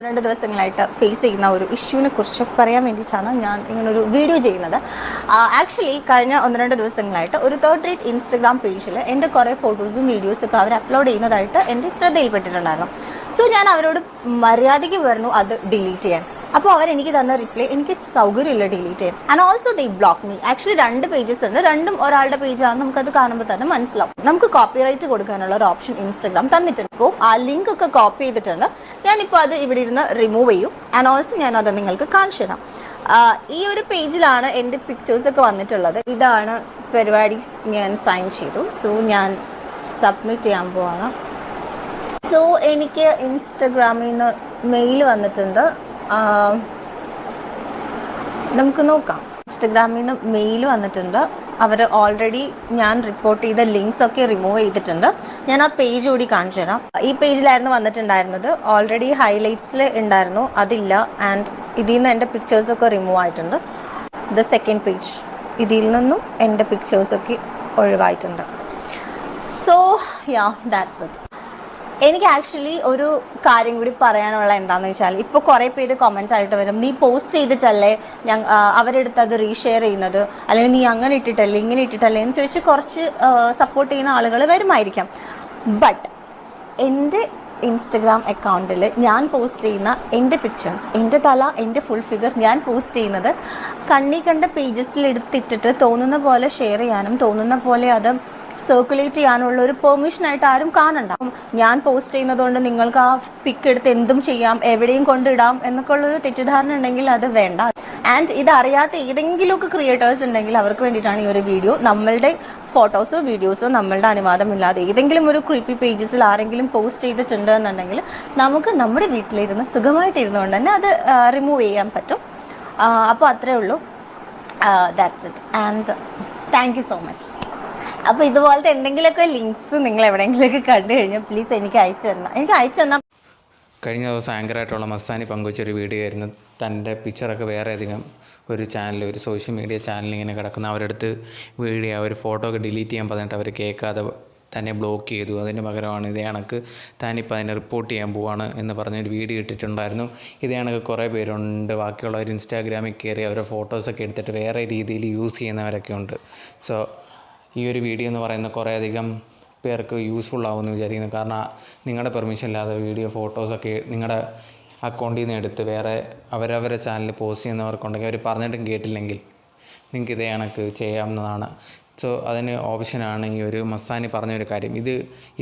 2 ദിവസങ്ങളായിട്ട് ഫേസ് ചെയ്യുന്ന ഒരു ഇഷ്യൂവിനെ കുറിച്ച് പറയാൻ വേണ്ടിയിട്ടാണ് ഞാൻ ഇങ്ങനൊരു വീഡിയോ ചെയ്യുന്നത്. ആക്ച്വലി കഴിഞ്ഞ 1-2 ദിവസങ്ങളായിട്ട് ഒരു തേർഡ് റേറ്റ് ഇൻസ്റ്റഗ്രാം പേജിൽ എൻ്റെ കുറേ ഫോട്ടോസും വീഡിയോസൊക്കെ അവർ അപ്ലോഡ് ചെയ്യുന്നതായിട്ട് എൻ്റെ ശ്രദ്ധയിൽപ്പെട്ടിട്ടുണ്ടായിരുന്നു. സോ ഞാൻ അവരോട് മര്യാദയ്ക്ക് പറഞ്ഞു അത് ഡിലീറ്റ് ചെയ്യാൻ. അപ്പോൾ അവരെനിക്ക് തന്ന റിപ്ലൈ, എനിക്ക് സൗകര്യമില്ല ഡിലീറ്റ് ചെയ്യാൻ. And also they block me. Actually 2 pages ഉണ്ട്, രണ്ടും ഒരാളുടെ പേജാണ്. നമുക്കത് കാണുമ്പോൾ തന്നെ മനസ്സിലാവും. നമുക്ക് കോപ്പിറൈറ്റ് കൊടുക്കാനുള്ള ഒരു ഓപ്ഷൻ ഇൻസ്റ്റഗ്രാം തന്നിട്ടുണ്ട്. അപ്പോൾ ആ ലിങ്ക് ഒക്കെ കോപ്പി ചെയ്തിട്ടുണ്ട്. ഞാനിപ്പോൾ അത് ഇവിടെ ഇരുന്ന് റിമൂവ് ചെയ്യും. ആൻഡ് ഓൾസോ ഞാനത് നിങ്ങൾക്ക് കാണിച്ചു തരാം. ഈ ഒരു പേജിലാണ് എൻ്റെ പിക്ചേഴ്സൊക്കെ വന്നിട്ടുള്ളത്. ഇതാണ് പരിപാടി, ഞാൻ സൈൻ ചെയ്തു. സോ ഞാൻ സബ്മിറ്റ് ചെയ്യാൻ പോവാണ്. സോ എനിക്ക് ഇൻസ്റ്റഗ്രാമിൽ നിന്ന് മെയിൽ വന്നിട്ടുണ്ട്. നമുക്ക് നോക്കാം. ഇൻസ്റ്റഗ്രാമിൽ നിന്ന് മെയിൽ വന്നിട്ടുണ്ട്. അവർ ഓൾറെഡി ഞാൻ റിപ്പോർട്ട് ചെയ്ത ലിങ്ക്സ് ഒക്കെ റിമൂവ് ചെയ്തിട്ടുണ്ട്. ഞാൻ ആ പേജ് കൂടി കാണിച്ചു തരാം. ഈ പേജിലായിരുന്നു വന്നിട്ടുണ്ടായിരുന്നത്. ഓൾറെഡി ഹൈലൈറ്റ്സിൽ ഉണ്ടായിരുന്നു, അതില്ല. ആൻഡ് ഇതിൽ നിന്ന് എൻ്റെ പിക്ചേഴ്സൊക്കെ റിമൂവ് ആയിട്ടുണ്ട്. ദ സെക്കൻഡ് പേജ്, ഇതിൽ നിന്നും എൻ്റെ പിക്ചേഴ്സൊക്കെ ഒഴിവായിട്ടുണ്ട്. So yeah, that's it. എനിക്ക് ആക്ച്വലി ഒരു കാര്യം കൂടി പറയാനുള്ള എന്താണെന്ന് വെച്ചാൽ, ഇപ്പോൾ കുറേ പേര് കമൻറ്റ് ആയിട്ട് വരും, നീ പോസ്റ്റ് ചെയ്തിട്ടല്ലേ അവരെടുത്ത് അത് റീഷെയർ ചെയ്യുന്നത്, അല്ലെങ്കിൽ നീ അങ്ങനെ ഇട്ടിട്ടല്ലേ ഇങ്ങനെ ഇട്ടിട്ടല്ലേ എന്ന് ചോദിച്ച് കുറച്ച് സപ്പോർട്ട് ചെയ്യുന്ന ആളുകൾ വരുമായിരിക്കാം. ബട്ട് എൻ്റെ ഇൻസ്റ്റഗ്രാം അക്കൗണ്ടിൽ ഞാൻ പോസ്റ്റ് ചെയ്യുന്ന എൻ്റെ പിക്ചേഴ്സ്, എൻ്റെ തല, എൻ്റെ ഫുൾ ഫിഗർ ഞാൻ പോസ്റ്റ് ചെയ്യുന്നത് കണ്ണി കണ്ട പേജസിൽ എടുത്തിട്ടിട്ട് തോന്നുന്ന പോലെ ഷെയർ ചെയ്യാനും തോന്നുന്ന പോലെ അത് സർക്കുലേറ്റ് ചെയ്യാനുള്ള ഒരു പെർമിഷനായിട്ട് ആരും കാണണ്ട. ഞാൻ പോസ്റ്റ് ചെയ്യുന്നതുകൊണ്ട് നിങ്ങൾക്ക് ആ പിക്ക് എടുത്ത് എന്തും ചെയ്യാം, എവിടെയും കൊണ്ടിടാം എന്നൊക്കെ ഉള്ളൊരു തെറ്റിദ്ധാരണ ഉണ്ടെങ്കിൽ അത് വേണ്ട. ആൻഡ് ഇതറിയാത്ത ഏതെങ്കിലുമൊക്കെ ക്രിയേറ്റേഴ്സ് ഉണ്ടെങ്കിൽ അവർക്ക് വേണ്ടിയിട്ടാണ് ഈ ഒരു വീഡിയോ. നമ്മളുടെ ഫോട്ടോസോ വീഡിയോസോ നമ്മളുടെ അനുവാദമില്ലാതെ ഏതെങ്കിലും ഒരു ക്രീപ്പി പേജസിൽ ആരെങ്കിലും പോസ്റ്റ് ചെയ്തിട്ടുണ്ട് എന്നുണ്ടെങ്കിൽ നമുക്ക് നമ്മുടെ വീട്ടിലിരുന്ന് സുഖമായിട്ടിരുന്നുകൊണ്ട് തന്നെ അത് റിമൂവ് ചെയ്യാൻ പറ്റും. അപ്പോൾ അത്രേ ഉള്ളൂ. That's it. And thank you so much. അപ്പോൾ ഇതുപോലത്തെ എന്തെങ്കിലുമൊക്കെ ലിങ്ക്സ് നിങ്ങൾ എവിടെയെങ്കിലുമൊക്കെ കണ്ടു കഴിഞ്ഞാൽ പ്ലീസ് എനിക്ക് അയച്ചു തന്നാൽ. കഴിഞ്ഞ ദിവസം ആങ്കറായിട്ടുള്ള മസ്താനി പങ്കുവച്ചൊരു വീഡിയോ ആയിരുന്നു. തൻ്റെ പിക്ചറൊക്കെ വേറെ അധികം ഒരു ചാനൽ, ഒരു സോഷ്യൽ മീഡിയ ചാനൽ ഇങ്ങനെ കിടക്കുന്ന അവരടുത്ത് വീഡിയോ, ഒരു ഫോട്ടോ ഒക്കെ ഡിലീറ്റ് ചെയ്യാൻ പറഞ്ഞിട്ട് അവർ കേൾക്കാതെ തന്നെ ബ്ലോക്ക് ചെയ്തു. അതിന് പകരമാണ് ഇതേ കണക്ക് താനിപ്പോൾ അതിനെ റിപ്പോർട്ട് ചെയ്യാൻ പോവാണ് എന്ന് പറഞ്ഞൊരു വീഡിയോ ഇട്ടിട്ടുണ്ടായിരുന്നു. ഇതേ കണക്ക് കുറേ പേരുണ്ട്. ബാക്കിയുള്ളവർ ഇൻസ്റ്റാഗ്രാമിൽ കയറി അവരുടെ ഫോട്ടോസൊക്കെ എടുത്തിട്ട് വേറെ രീതിയിൽ യൂസ് ചെയ്യുന്നവരൊക്കെ ഉണ്ട്. സോ ഈ ഒരു വീഡിയോ എന്ന് പറയുന്നത് കുറേയധികം പേർക്ക് യൂസ്ഫുൾ ആവുമെന്ന് വിചാരിക്കുന്നു. കാരണം നിങ്ങളുടെ പെർമിഷൻ ഇല്ലാതെ വീഡിയോ, ഫോട്ടോസൊക്കെ നിങ്ങളുടെ അക്കൗണ്ടിൽ നിന്ന് എടുത്ത് വേറെ അവരവരെ ചാനലിൽ പോസ്റ്റ് ചെയ്യുന്നവർക്കുണ്ടെങ്കിൽ അവർ പറഞ്ഞിട്ടും കേട്ടില്ലെങ്കിൽ നിങ്ങൾക്ക് ഇതേ കണക്ക് ചെയ്യാവുന്നതാണ്. സോ അതിന് ഓപ്ഷനാണ് ഈ ഒരു മസ്താനി പറഞ്ഞൊരു കാര്യം. ഇത്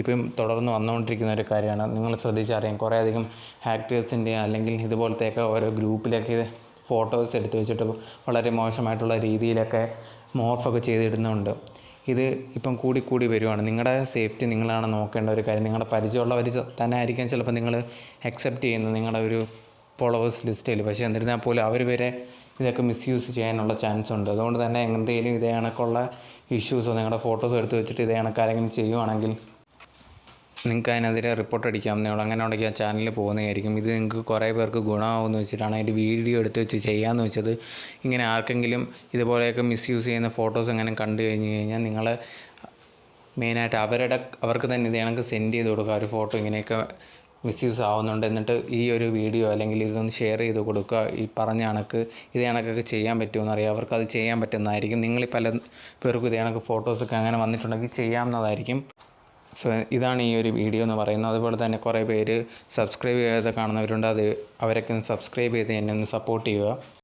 ഇപ്പം തുടർന്ന് വന്നുകൊണ്ടിരിക്കുന്ന ഒരു കാര്യമാണ്. നിങ്ങൾ ശ്രദ്ധിച്ചറിയാം, കുറേയധികം ഹാക്ടേഴ്സിൻ്റെ അല്ലെങ്കിൽ ഇതുപോലത്തെയൊക്കെ ഓരോ ഗ്രൂപ്പിലൊക്കെ ഫോട്ടോസ് എടുത്ത് വെച്ചിട്ട് വളരെ മോശമായിട്ടുള്ള രീതിയിലൊക്കെ മോർഫൊക്കെ ചെയ്തിടുന്നുണ്ട്. ഇത് ഇപ്പം കൂടി വരുവാണ്. നിങ്ങളുടെ സേഫ്റ്റി നിങ്ങളാണ് നോക്കേണ്ട ഒരു കാര്യം. നിങ്ങളുടെ പരിചയമുള്ളവർ തന്നെ ആയിരിക്കാം ചിലപ്പോൾ നിങ്ങൾ അക്സെപ്റ്റ് ചെയ്യുന്നത് നിങ്ങളുടെ ഒരു ഫോളോവേഴ്സ് ലിസ്റ്റിൽ. പക്ഷേ എന്നിരുന്നാൽ പോലും അവർ വരെ ഇതൊക്കെ മിസ്യൂസ് ചെയ്യാനുള്ള ചാൻസ് ഉണ്ട്. അതുകൊണ്ട് തന്നെ എന്തെങ്കിലും ഇതേ കണക്കുള്ള ഇഷ്യൂസോ നിങ്ങളുടെ ഫോട്ടോസോ എടുത്ത് വെച്ചിട്ട് ഇതേ കണക്കാരെങ്കിലും ചെയ്യുവാണെങ്കിൽ നിങ്ങൾക്ക് അതിനെതിരെ റിപ്പോർട്ട് അടിക്കാവുന്നേ ഉള്ളൂ. അങ്ങനെ ഉണ്ടെങ്കിൽ ആ ചാനലിൽ പോകുന്നതായിരിക്കും. ഇത് നിങ്ങൾക്ക് കുറേ പേർക്ക് ഗുണമാവുമെന്ന് വെച്ചിട്ടാണ് അതിൻ്റെ വീഡിയോ എടുത്ത് വെച്ച് ചെയ്യാമെന്ന് വെച്ചത്. ഇങ്ങനെ ആർക്കെങ്കിലും ഇതുപോലെയൊക്കെ മിസ്യൂസ് ചെയ്യുന്ന ഫോട്ടോസ് എങ്ങനെ കണ്ടു കഴിഞ്ഞാൽ നിങ്ങൾ മെയിനായിട്ട് അവർക്ക് തന്നെ ഇത് കണക്ക് സെൻഡ് ചെയ്ത് കൊടുക്കുക. ഒരു ഫോട്ടോ ഇങ്ങനെയൊക്കെ മിസ്യൂസ് ആവുന്നുണ്ട്, എന്നിട്ട് ഈ ഒരു വീഡിയോ അല്ലെങ്കിൽ ഇതൊന്ന് ഷെയർ ചെയ്ത് കൊടുക്കുക. ഈ പറഞ്ഞ കണക്ക് ഇത് കണക്കൊക്കെ ചെയ്യാൻ പറ്റുമെന്ന് അറിയാം. അവർക്ക് അത് ചെയ്യാൻ പറ്റുന്നതായിരിക്കും. നിങ്ങൾ പല പേർക്കും ഇത് കണക്ക് ഫോട്ടോസൊക്കെ അങ്ങനെ വന്നിട്ടുണ്ടെങ്കിൽ ചെയ്യാവുന്നതായിരിക്കും. സോ ഇതാണ് ഈ ഒരു വീഡിയോ എന്ന് പറയുന്നത്. അതുപോലെ തന്നെ കുറേ പേര് സബ്സ്ക്രൈബ് ചെയ്യാതെ കാണുന്നവരുണ്ട്. അവരൊക്കെ ഒന്ന് സബ്സ്ക്രൈബ് ചെയ്ത് എന്നെ ഒന്ന് സപ്പോർട്ട് ചെയ്യുക.